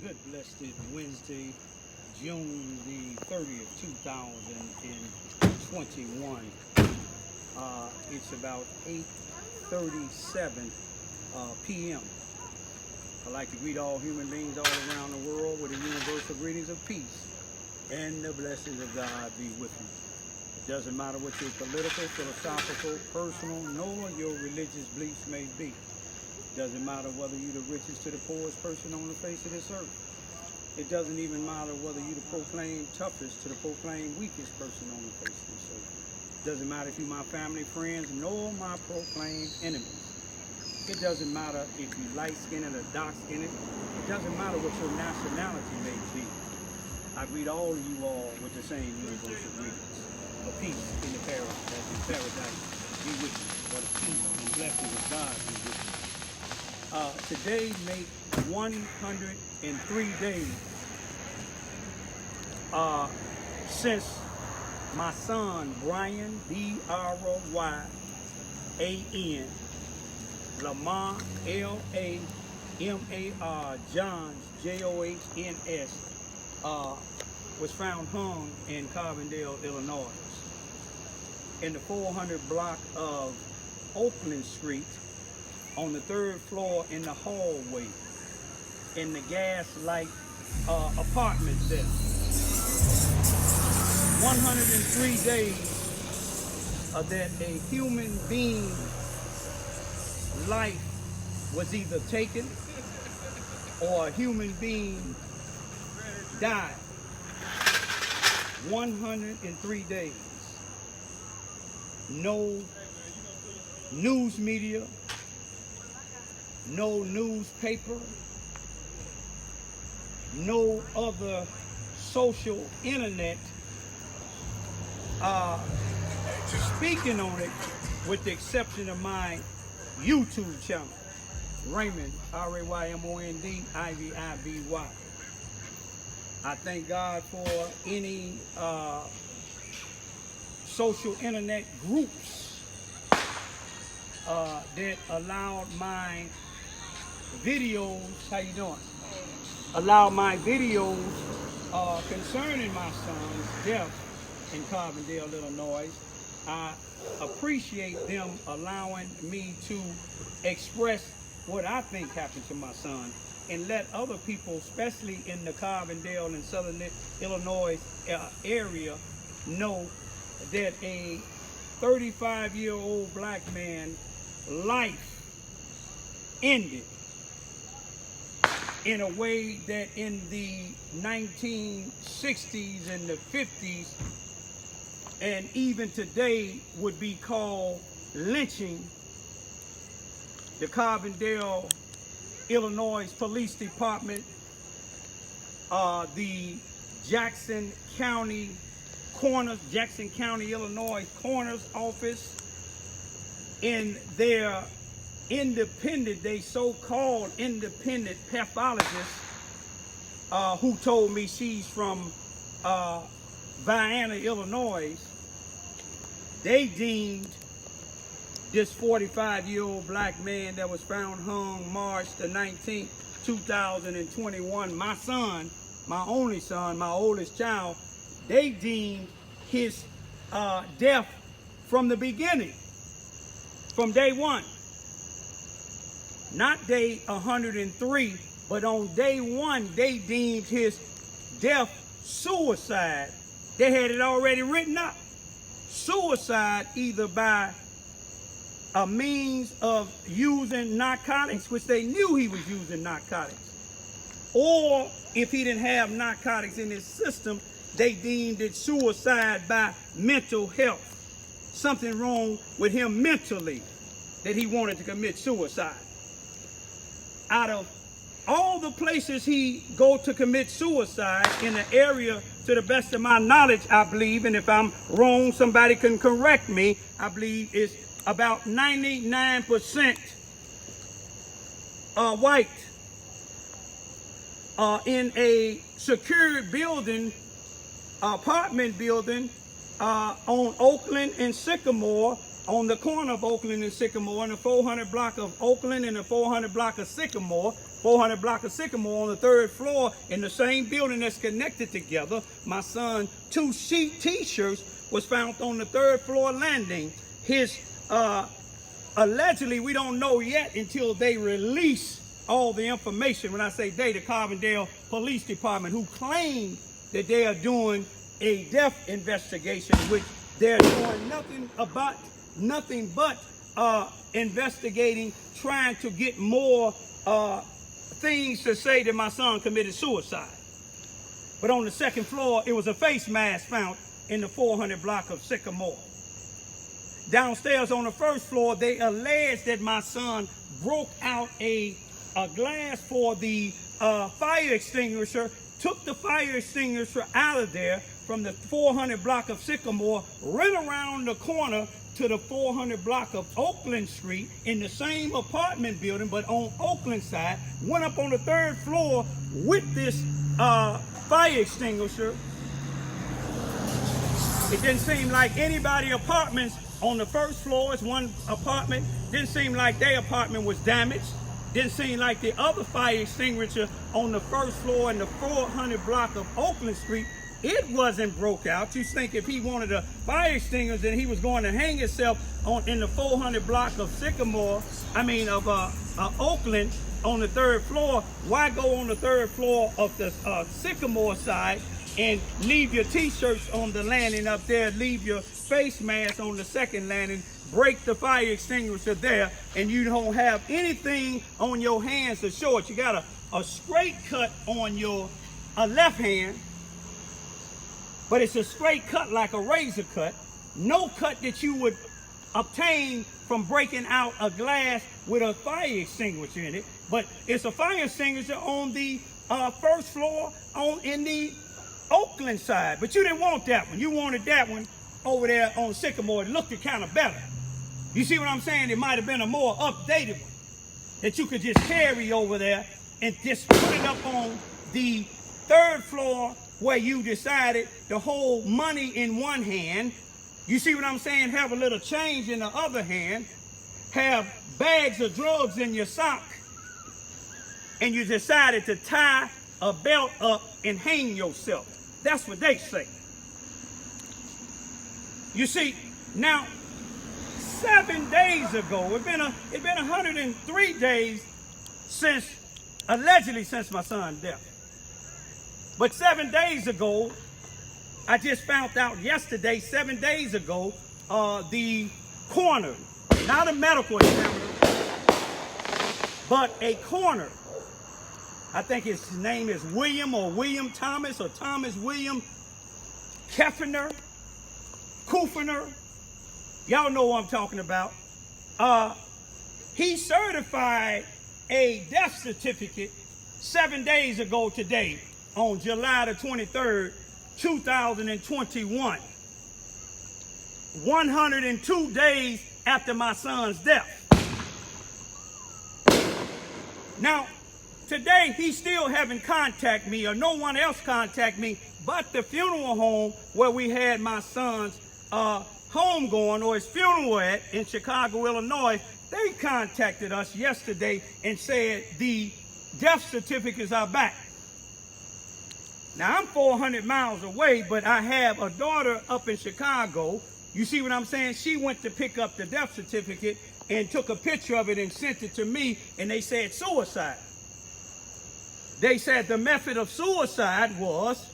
good blessed Wednesday, June the 30th, 2021. It's about 8:37 p.m. I'd like to greet all human beings all around the world with the universal greetings of peace and the blessings of God be with you. It doesn't matter what your political, philosophical, personal, nor your religious beliefs may be. It doesn't matter whether you're the richest to the poorest person on the face of this earth. It doesn't even matter whether you're the proclaimed toughest to the proclaimed weakest person on the face of this earth. It doesn't matter if you're my family, friends, nor my proclaimed enemies. It doesn't matter if you're light-skinned or dark-skinned. It doesn't matter what your nationality may be. I greet all of you all with the same universal greetings. A peace in the paradise be with you. For the peace and blessings of God be with you. Today make 103 days since my son Bryan, B-R-Y-A-N, Lamar, L-A-M-A-R, Johns, J-O-H-N-S, was found hung in Carbondale, Illinois, in the 400 block of Oakland Street, on the 3rd floor in the hallway, in the gaslight apartment there. 103 days that a human being's life was either taken or a human being died. 103 days. No news media, no newspaper, no other social internet speaking on it, with the exception of my YouTube channel, Raymond, R-A-Y-M-O-N-D, Ivy, I-V-Y. I thank God for any social internet groups that allowed my videos, how you doing? Allowed my videos concerning my son's death in Carbondale, Illinois. I appreciate them allowing me to express what I think happened to my son, and let other people, especially in the Carbondale and Southern Illinois area, know that a 35-year-old black man's life ended in a way that in the 1960s and the 50s and even today would be called lynching. The Carbondale, Illinois Police Department, the Jackson County, Illinois Coroner's Office, in their they so-called independent pathologist, who told me she's from Vienna, Illinois, they deemed this 45-year-old black man that was found hung March the 19th, 2021, my son, my only son, my oldest child, they deemed his death from the beginning, from day one. Not day 103, but on day one, they deemed his death suicide. They had it already written up. Suicide either by a means of using narcotics, which they knew he was using narcotics, or if he didn't have narcotics in his system, they deemed it suicide by mental health. Something wrong with him mentally that he wanted to commit suicide. Out of all the places he go to commit suicide in the area, to the best of my knowledge, I believe, and if I'm wrong, somebody can correct me, I believe it's about 99% white, in a secured building, apartment building, on Oakland and Sycamore, on the corner of Oakland and Sycamore, in the 400 block of Oakland and the 400 block of Sycamore, 400 block of Sycamore on the 3rd floor in the same building that's connected together. My son, 2 T-shirts was found on the 3rd floor landing. His, allegedly, we don't know yet until they release all the information. When I say they, the Carbondale Police Department, who claim that they are doing a death investigation, which they're doing nothing but investigating, trying to get more things to say that my son committed suicide. But on the 2nd floor, it was a face mask found in the 400 block of Sycamore. Downstairs on the 1st floor, they allege that my son broke out a glass for the fire extinguisher, took the fire extinguisher out of there from the 400 block of Sycamore, ran around the corner to the 400 block of Oakland Street in the same apartment building, but on Oakland side, went up on the 3rd floor with this fire extinguisher. It didn't seem like anybody apartments on the 1st floor, it's one apartment, didn't seem like their apartment was damaged. Didn't seem like the other fire extinguisher on the 1st floor in the 400 block of Oakland Street, it wasn't broke out. You think if he wanted a fire extinguisher, then he was going to hang himself in the 400 block of Oakland on the 3rd floor. Why go on the 3rd floor of the Sycamore side and leave your T-shirts on the landing up there, leave your face mask on the 2nd landing, break the fire extinguisher there, and you don't have anything on your hands to show it. You got a straight cut on your left hand, but it's a straight cut like a razor cut. No cut that you would obtain from breaking out a glass with a fire extinguisher in it, but it's a fire extinguisher on the 1st floor in the Oakland side. But you didn't want that one. You wanted that one over there on Sycamore. It looked kind of better. You see what I'm saying? It might have been a more updated one that you could just carry over there and just put it up on the 3rd floor where you decided to hold money in one hand. You see what I'm saying? Have a little change in the other hand. Have bags of drugs in your sock. And you decided to tie a belt up and hang yourself. That's what they say. You see, now, 7 days ago, it's been 103 days allegedly since my son's death. But 7 days ago, I just found out yesterday, 7 days ago, the coroner, not a medical examiner, but a coroner, I think his name is William Thomas or Thomas William Kufner. Y'all know what I'm talking about. He certified a death certificate 7 days ago today on July the 23rd, 2021. 102 days after my son's death. Now, today he still haven't contacted me, or no one else contact me but the funeral home where we had my son's homegoing, or his funeral at, in Chicago, Illinois. They contacted us yesterday and said the death certificates are back. Now, I'm 400 miles away, but I have a daughter up in Chicago. You see what I'm saying? She went to pick up the death certificate and took a picture of it and sent it to me, and they said suicide. They said the method of suicide was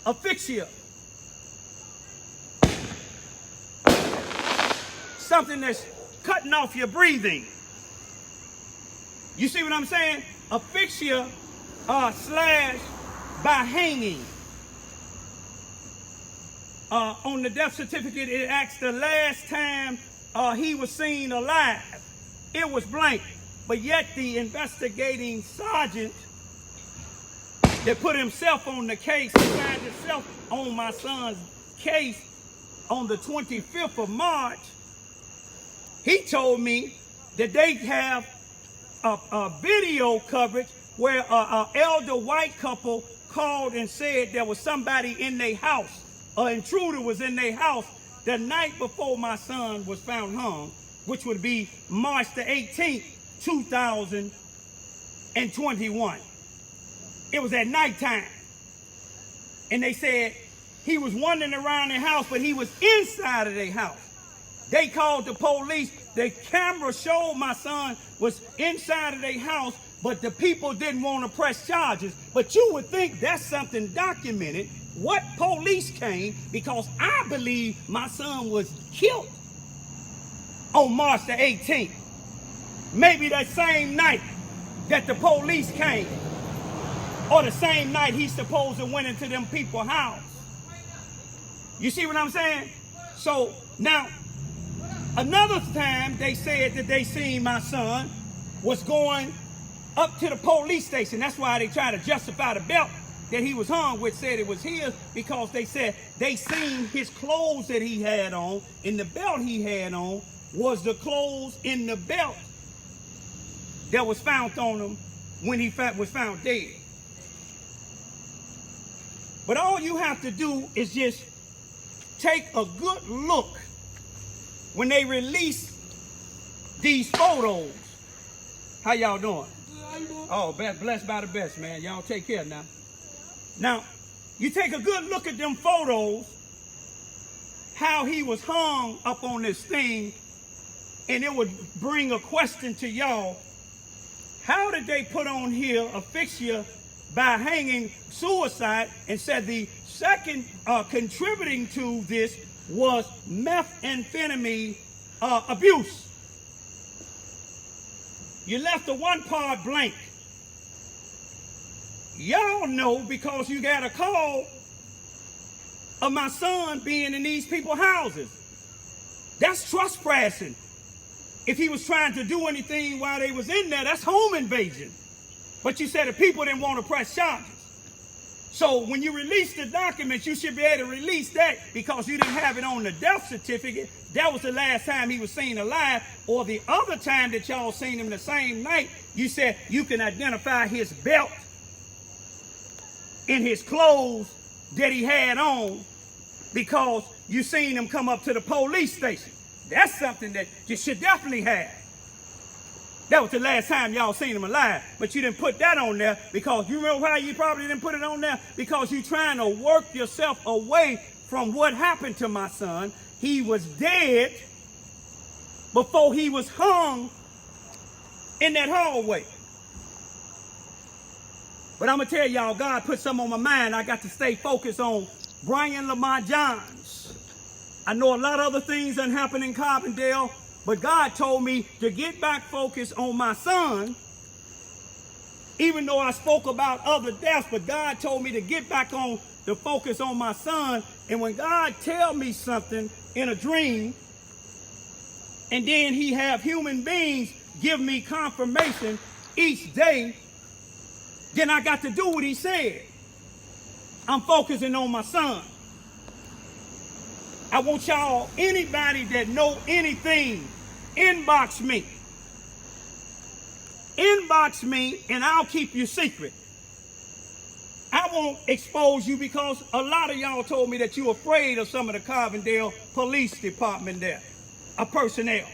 asphyxia. Something that's cutting off your breathing. You see what I'm saying? Asphyxia slash by hanging. On the death certificate, it asks the last time he was seen alive. It was blank. But yet the investigating sergeant that put himself on the case, signed himself on my son's case on the 25th of March, he told me that they have a video coverage where an elder white couple called and said there was somebody in their house. An intruder was in their house the night before my son was found hung, which would be March the 18th, 2018. 21. It was at nighttime. And they said he was wandering around their house, but he was inside of their house. They called the police. The camera showed my son was inside of their house, but the people didn't want to press charges. But you would think that's something documented. What police came? Because I believe my son was killed on March the 18th. Maybe that same night that the police came, or the same night he supposed to went into them people's house. You see what I'm saying? So now, another time they said that they seen my son was going up to the police station. That's why they tried to justify the belt that he was hung with, said it was his, because they said they seen his clothes that he had on, and the belt he had on was the clothes in the belt that was found on him when he was found dead. But all you have to do is just take a good look when they release these photos. How y'all doing? Oh, blessed by the best, man. Y'all take care now. Now, you take a good look at them photos, how he was hung up on this thing, and it would bring a question to y'all. How did they put on here a fixture by hanging suicide, and said the second contributing to this was methamphetamine abuse? You left the one part blank. Y'all know because you got a call of my son being in these people's houses. That's trespassing. If he was trying to do anything while they was in there, that's home invasion. But you said the people didn't want to press charges. So when you release the documents, you should be able to release that because you didn't have it on the death certificate. That was the last time he was seen alive. Or the other time that y'all seen him the same night, you said you can identify his belt and his clothes that he had on because you seen him come up to the police station. That's something that you should definitely have. That was the last time y'all seen him alive. But you didn't put that on there because you remember why you probably didn't put it on there? Because you're trying to work yourself away from what happened to my son. He was dead before he was hung in that hallway. But I'm going to tell y'all, God put something on my mind. I got to stay focused on Bryan Lamar Johns. I know a lot of other things that happened in Carbondale, but God told me to get back focused on my son, even though I spoke about other deaths, but God told me to get back on the focus on my son. And when God tell me something in a dream, and then he have human beings give me confirmation each day, then I got to do what he said. I'm focusing on my son. I want y'all, anybody that know anything, inbox me. Inbox me and I'll keep you secret. I won't expose you because a lot of y'all told me that you're afraid of some of the Carbondale Police Department there, personnel.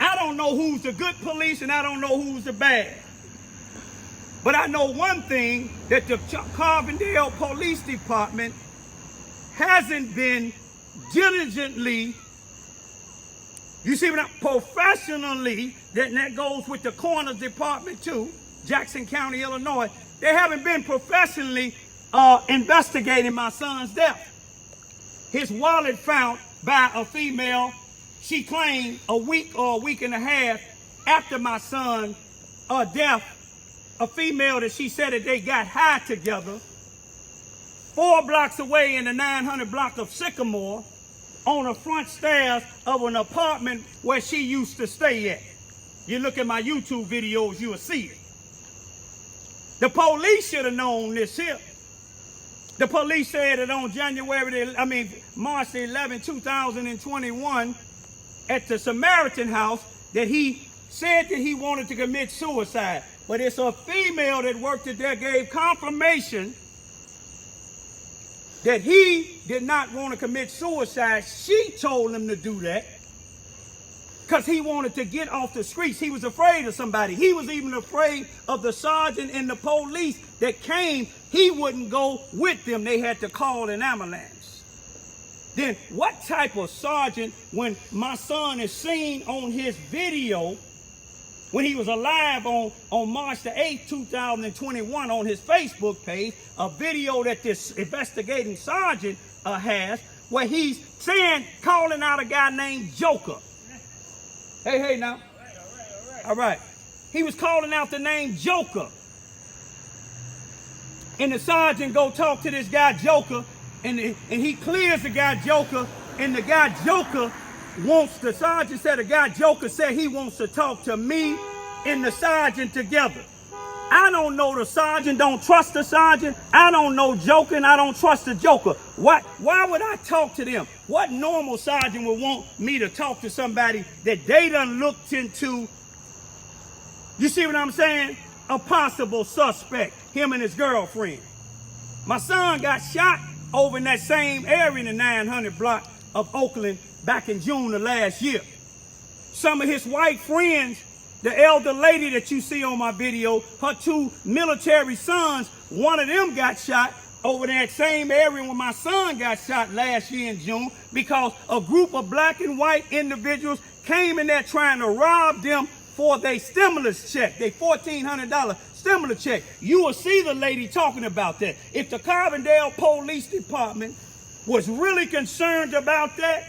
I don't know who's the good police and I don't know who's the bad. But I know one thing, that the Carbondale Police Department hasn't been diligently, you see what professionally, that goes with the coroner's department too, Jackson County, Illinois. They haven't been professionally investigating my son's death. His wallet found by a female, she claimed a week or a week and a half after my son's death, a female that she said that they got high together 4 blocks away in the 900 block of Sycamore on the front stairs of an apartment where she used to stay at. You look at my YouTube videos, you will see it. The police should have known this here. The police said that on March 11, 2021, at the Samaritan house, that he said that he wanted to commit suicide. But it's a female that worked there gave confirmation that he did not want to commit suicide. She told him to do that. because he wanted to get off the streets. He was afraid of somebody. He was even afraid of the sergeant and the police that came. He wouldn't go with them. They had to call an ambulance. Then what type of sergeant, when my son is seen on his video, when he was alive on March the 8th, 2021, on his Facebook page, a video that this investigating sergeant has, where he's saying, calling out a guy named Joker. Hey, now. All right. He was calling out the name Joker. And the sergeant go talk to this guy Joker, and he clears the guy Joker, and the guy Joker the sergeant said, the guy Joker said he wants to talk to me and the sergeant together. I don't know the sergeant, don't trust the sergeant. I don't know Joker, and I don't trust the Joker. Why would I talk to them? What normal sergeant would want me to talk to somebody that they done looked into? You see what I'm saying? A possible suspect, him and his girlfriend. My son got shot over in that same area in the 900 block of Oakland back in June of last year. Some of his white friends, the elder lady that you see on my video, her two military sons, one of them got shot over that same area when my son got shot last year in June, because a group of black and white individuals came in there trying to rob them for their stimulus check, their $1,400 stimulus check. You will see the lady talking about that. If the Carbondale Police Department was really concerned about that,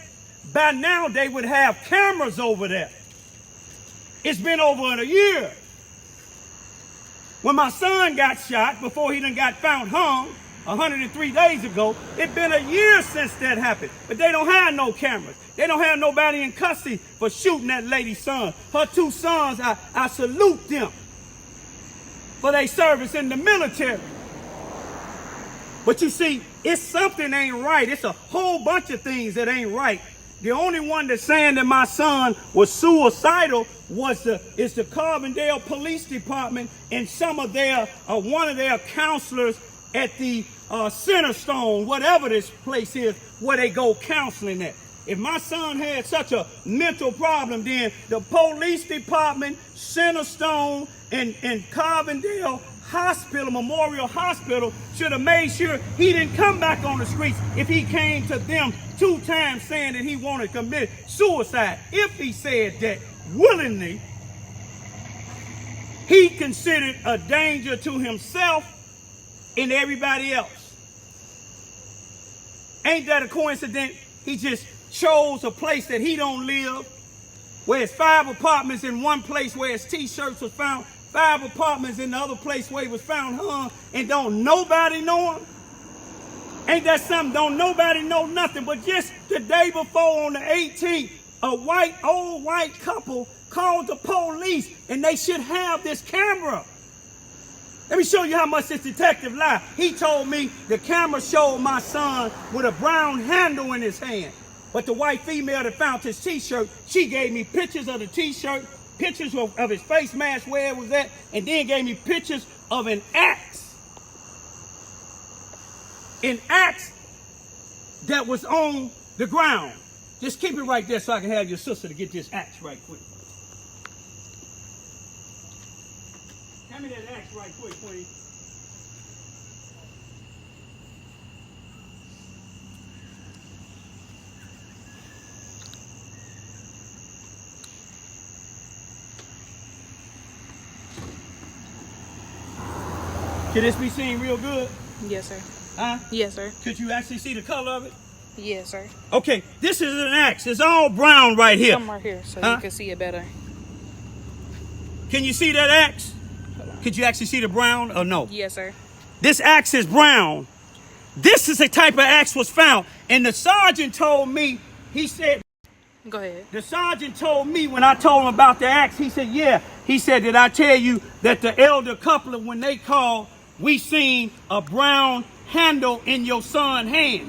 by now they would have cameras over there. It's been over a year. When my son got shot, before he done got found hung 103 days ago, it's been a year since that happened. But they don't have no cameras. They don't have nobody in custody for shooting that lady's son. Her two sons, I salute them for their service in the military. But you see, it's something ain't right. It's a whole bunch of things that ain't right. The only one that's saying that my son was suicidal is the Carbondale Police Department and some of their one of their counselors at the Centerstone, whatever this place is, where they go counseling at. If my son had such a mental problem, then the police department, Centerstone, and Carbondale Hospital, Memorial Hospital, should have made sure he didn't come back on the streets if he came to them 2 times saying that he wanted to commit suicide. If he said that willingly, he considered a danger to himself and everybody else. Ain't that a coincidence? He just chose a place that he don't live, where it's 5 apartments in one place where his t-shirts was found, 5 apartments in the other place where he was found hung, and don't nobody know him? Ain't that something? Don't nobody know nothing. But just the day before, on the 18th, a old white couple called the police, and they should have this camera. Let me show you how much this detective lied. He told me the camera showed my son with a brown handle in his hand. But the white female that found his t-shirt, she gave me pictures of the t-shirt, pictures of his face mask, where it was at, and then gave me pictures of an axe. An axe that was on the ground. Just keep it right there so I can have your sister to get this axe right quick. Hand me that axe right quick, please. Can this be seen real good? Yes, sir. Huh? Yes, sir. Could you actually see the color of it? Yes, sir. Okay, this is an axe. It's all brown right here. Come right here so you can see it better. Can you see that axe? Could you actually see the brown or no? Yes, sir. This axe is brown. This is the type of axe was found. And the sergeant told me, he said, go ahead. The sergeant told me when I told him about the axe, he said, yeah. He said, did I tell you that the elder couple, when they called, we seen a brown handle in your son's hand.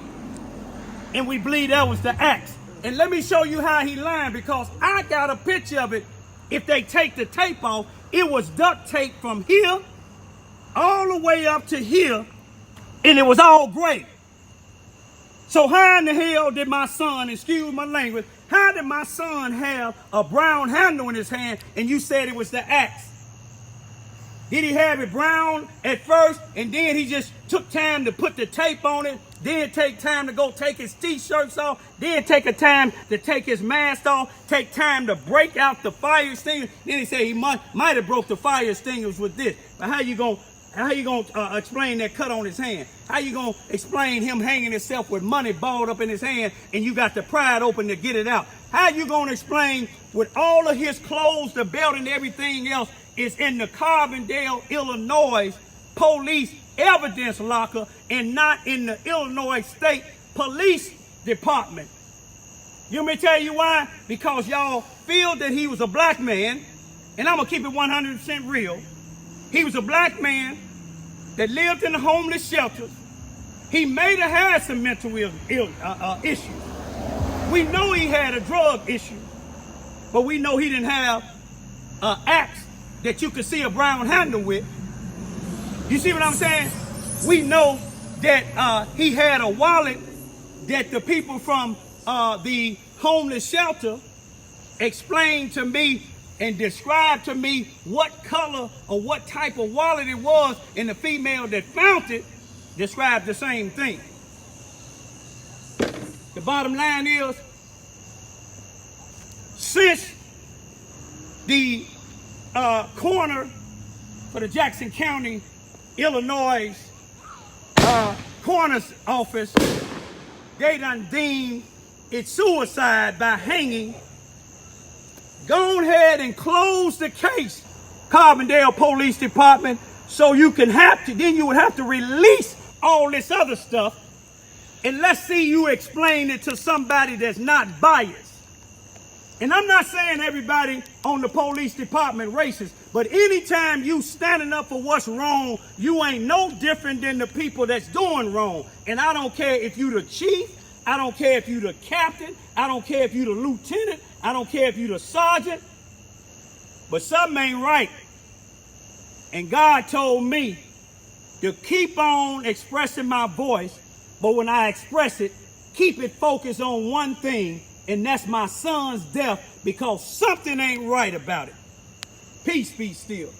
And we believe that was the axe. And let me show you how he lying, because I got a picture of it. If they take the tape off, it was duct tape from here all the way up to here, and it was all gray. So how in the hell did my son, excuse my language, how did my son have a brown handle in his hand and you said it was the axe? Did he have it brown at first and then he just took time to put the tape on it, then take time to go take his t-shirts off, then take a time to take his mask off, take time to break out the fire extinguisher? Then he said he might have broke the fire extinguishers with this. But how you gonna explain that cut on his hand? How you gonna explain him hanging himself with money balled up in his hand and you got the pry open to get it out? How you gonna explain with all of his clothes, the belt and everything else is in the Carbondale, Illinois police evidence locker and not in the Illinois State Police Department? You want me to tell you why? Because y'all feel that he was a black man, and I'm gonna keep it 100% real. He was a black man that lived in the homeless shelters. He may have had some mental issues. We know he had a drug issue, but we know he didn't have an axe that you could see a brown handle with. You see what I'm saying? We know that he had a wallet that the people from the homeless shelter explained to me and described to me what color or what type of wallet it was, and the female that found it described the same thing. The bottom line is, since the coroner for the Jackson County, Illinois coroner's office, they done deemed it suicide by hanging, go ahead and close the case, Carbondale Police Department, so you can then you would have to release all this other stuff, and let's see you explain it to somebody that's not biased. And I'm not saying everybody on the police department racist, but anytime you standing up for what's wrong, you ain't no different than the people that's doing wrong. And I don't care if you the chief, I don't care if you the captain, I don't care if you the lieutenant, I don't care if you the sergeant, but something ain't right. And God told me to keep on expressing my voice, but when I express it, keep it focused on one thing, and that's my son's death, because something ain't right about it. Peace be still.